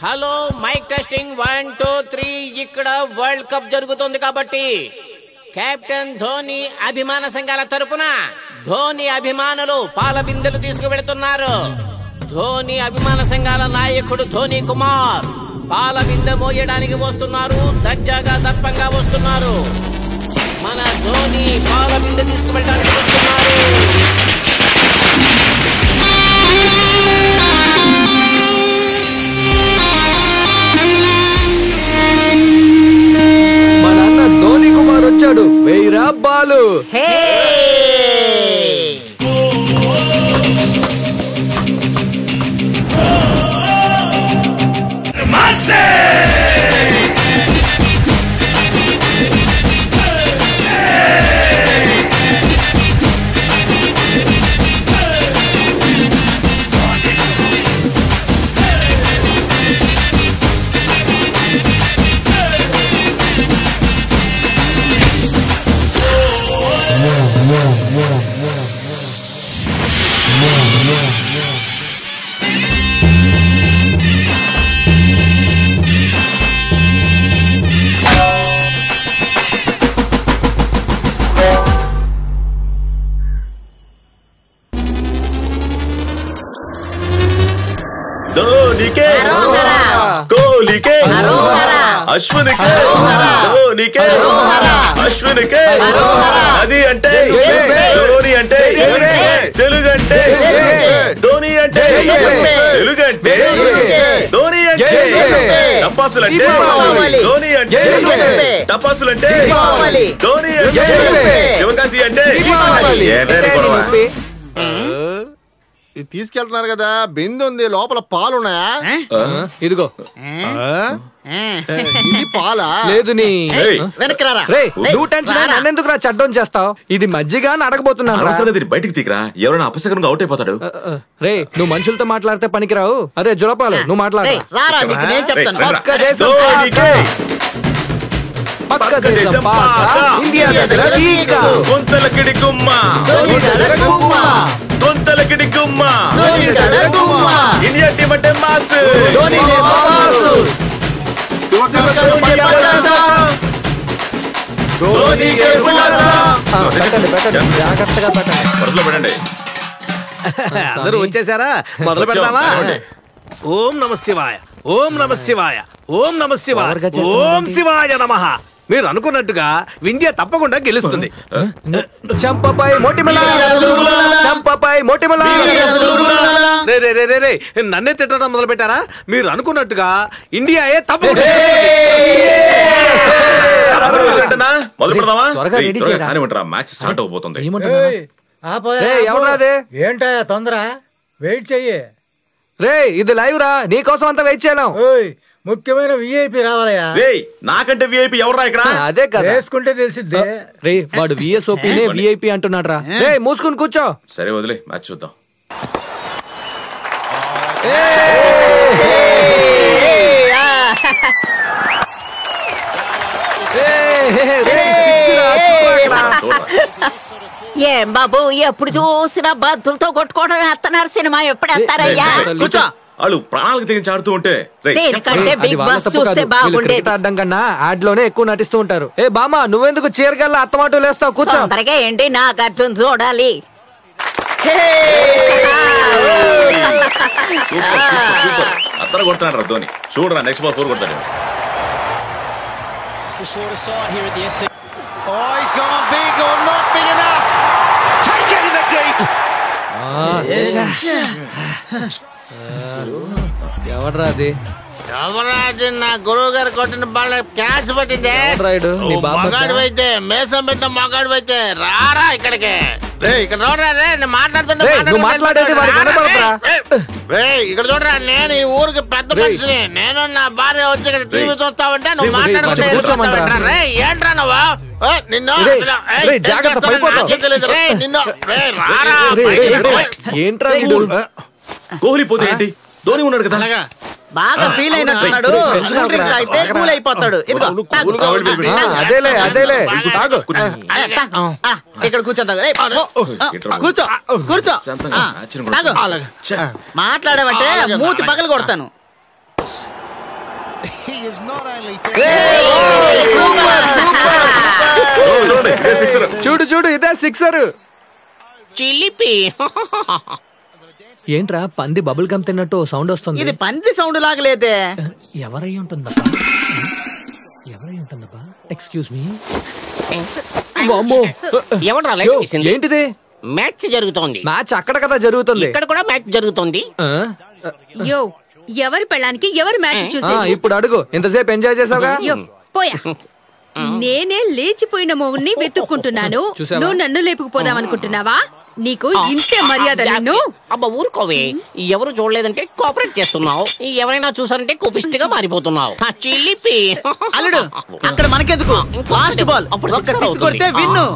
Hello mic testing 1 2 3 ఇక్కడ world cup జరుగుతుంది కాబట్టి కెప్టెన్ ధోని అభిమాన సంఘాల తరపున ధోని అభిమానులు పాల బిందెలు తీసుకువెళ్తున్నారు. ధోని అభిమాన సంఘాల నాయకుడు ధోని కుమార్ పాల బిందె మోయడానికి వస్తున్నారు. దర్జాగా దర్పంగా వస్తున్నారు. మన ధోని పాల బిందె తీసుకువెళ్ళడానికి వస్తున్నారు. ధోని కుమార్ వచ్చాడు. వెయ్యిరా బాలు. అశ్విన్ కే ధోని కే అశ్విన్ కే అది అంటే ధోని అంటే తెలుగు అంటే ధోని అంటే తెలుగు అంటే ధోని అంటే టపాసులు అంటే ధోని అంటే టపాసులు అంటే ధోని అంటే శివకాశి అంటే తీసుకెళ్తున్నారు కదా. బిందు ఉంది, లోపల పాలున్నాయా? ఇదిగో ఇది పాలా? లేదు నీ నువ్వు టెన్షన్ నన్నెందుకు చడ్డం చేస్తావు? ఇది మజ్జిగ అడగబోతున్నాను. బయటికి తీకరా, ఎవరైనా అపశకరంగా అవుట్ అయిపోతాడు. రే నువ్వు మనుషులతో మాట్లాడితే పనికిరావు. అరే జులపాలు నువ్వు మాట్లాడు. పక్క దేశం పాక ఇండియా దగ్గర ఈక గొంతలకిడి గుమ్మ గొంతలకిడి గుమ్మ ఇండియా టీమ్ అంటే మాస్ ధోని మాసు జాగ్రత్తగా పెట్టండి. అందరూ వచ్చేసారా? మొదలు పెడతావా? ఓం నమ శివాయ, ఓం నమ శివాయ, ఓం నమ శివాయ, ఓం శివాయ నమః. మీరు అనుకున్నట్టుగా వింధ్య తప్పకుండా గెలుస్తుంది. చంపపై మోటిమల చంపపై మోటిమల. రే నన్నే తిట్టడం మొదలు పెట్టారా? మీరు అనుకున్నట్టుగా ఇండియాయే తప్పకుండా. మొదలు పెడదామా? మ్యాచ్ స్టార్ట్ అవబోతుంది. ఏంటా తొందర? వెయిట్ చెయ్యి. రే ఇది లైవ్ రా, నీకోసం అంతా వెయిట్ చేయను. ముఖ్యమైన విఐపి రావాలయా? నాకంటే విఐపి ఎవరా ఇక్కడ? అదే కదా, వేసుకుంటే తెలిసిద్దే. రే వాడు విఎస్ఓపీనే విఐపి అంటున్నాడు రా. రే మూసుకుని కూర్చో. సరే వదిలే, మ్యాచ్ చూద్దాం. ఏం బాబు, ఎప్పుడు చూసినా బద్దులతో కొట్టుకోవడం వేస్తున్నారు. సినిమా ఎప్పుడు వేస్తారయ్యా? వాళ్ళు ప్రాణాలకు తెగించి ఆడుతూ ఉంటే అడ్డం కన్నా యాడ్ లోనే ఎక్కువ నటిస్తూ ఉంటారు. ఏ బామా నువ్వెందుకు చీరగల్లా అత్తమాటలు వేస్తావు? కూర్చో. త్వరగా ఏంటి, నాగార్జున చూడాలి. అత్తర కొడుతున్నాడు ధోని. చూడరా నెక్స్ట్ బాల్ 4 కొడతాడు. ఎవడ్రా అది? ఎవరాజు నా గురువు గారు కొట్టిన బాల్ క్యాచ్ పట్టిందే. మగాడు అయితే మేసం పెట్టిన మగాడు అయితే రారా ఇక్కడికి. ఇక్కడ చూడరా, నేను మాట్లాడుతుంటే ఇక్కడ చూడరా, నేను ఈ ఊరికి పెద్ద మనిషిని. నేను నా భార్య వచ్చి ఇక్కడ టీవీ చూస్తావంటే నువ్వు మాట్లాడుకుంటే ఏంట్రా నువ్వు? నిన్ను నిన్ను ఏంట్రా కోహ్లీ పోతే ఏంటి, ధోని ఉన్నాడు కదా. బాగా ఫీల్ అయినట్టున్నాడు. అయితే కూల్ అయిపోతాడు. అదేలే అదేలే ఇక్కడ కూర్చోద్దాం. కూర్చో కూర్చో. మాట్లాడమంటే మూతి పగలు కొడతాను. చూడండి ఇదే సిక్సర్. చూడు చూడు ఇదే సిక్సర్. చిలిపి. ఏంట్రా పంది బబుల్ గమ్ తిన్నట్టు సౌండ్ వస్తుంది. ఇది పంది సౌండ్ లాగలేదే. ఎవరై ఉంటుందబ్బా? Excuse me. ఎవడ్రా లైట్ వేసింది? ఏంటిది? మ్యాచ్ జరుగుతోంది. మ్యాచ్ అక్కడ కదా జరుగుతుంది. ఇక్కడ కూడా మ్యాచ్ జరుగుతోంది. యో ఎవరి పెళ్ళానికి ఎవరు మ్యాచ్ చూసేది? ఇప్పుడు అడుగు. ఇంతసేపు ఎంజాయ్ చేసావుగా. యో పోయా. నేనే లేచిపోయిన మొగుణ్ణి వెతుక్కుంటున్నాను. నువ్వు నన్ను లేపుకుపోదామనుకుంటున్నావా? నీకు ఇంతే మర్యాద. నిన్ను అబ్బా ఊరుకోవే. ఎవరు చూడలేదంటే కోఆపరేట్ చేస్తున్నావు, ఎవరైనా చూసారంటే కోపిష్టిగా మారిపోతున్నావు. చిలిపి. అల్లుడు అక్కడ మనకెందుకు? లాస్ట్ బాల్ అప్పుడు ఒక్క సిక్స్ కొడితే విన్ను.